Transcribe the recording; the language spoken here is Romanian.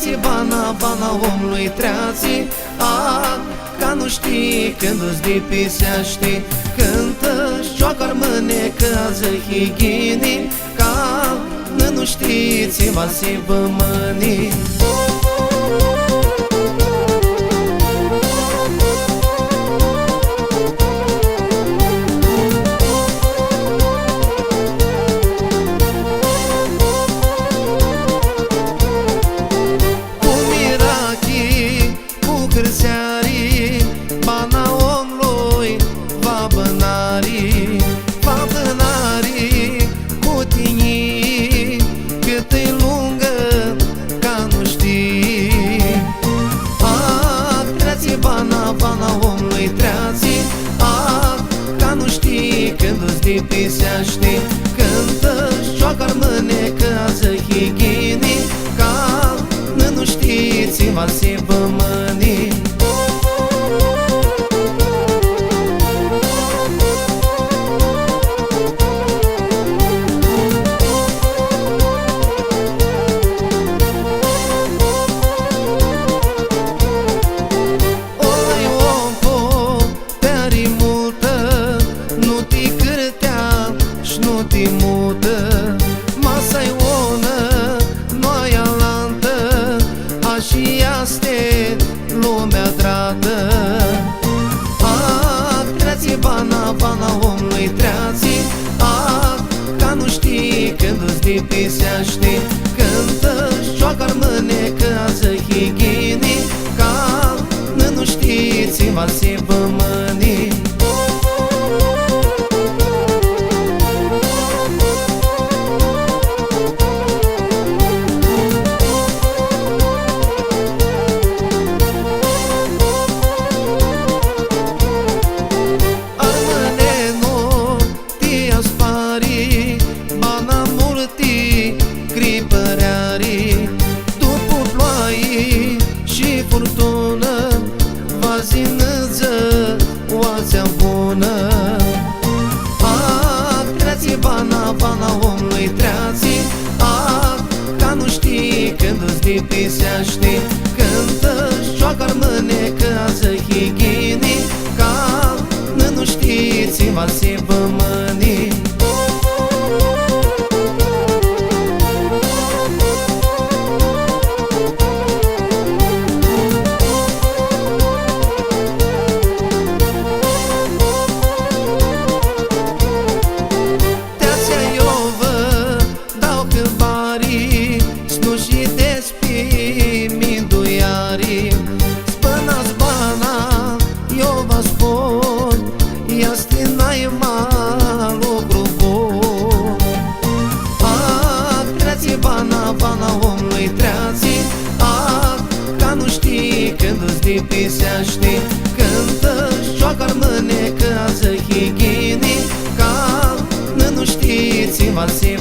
treații, bana omului treații. Ca nu știi când îți dipisești, cântă-și cioacă-ar mânecă-ză highinii, ca nu știți va si bămânii. Bana omului va bănari, cu tine cât-i lungă, ca nu știi. Treații, bana omului treații. Ca nu știi când îți dipisești, cântă-și cioacă-ar mânecă-ză highinii, ca nu știți va si bămânii. Masa-i onă, noaia lantă, și este lumea drată. Treații, bana omului treații. Ca nu știi când îți dipisești, cântă-și cioacă-ar mânecă-ză highinii, ca nu știți va si bămânii. Bana multi gripăreari, după ploaie și furtună, va zinăză oasea bună. Treații, bana omului treații. Ca nu știi când îți dipisești, cântă-și cioacă-ar mânecă-ză highinii, ca nu știți va si bămânii. Spănați bana, eu vă spun, este n-ai mai lucru bun. Treații, bana omului treații. Ca nu știi când îți dipisești, cântă-și cioacă-ar mânecă-ză highinii, ca nu știți va si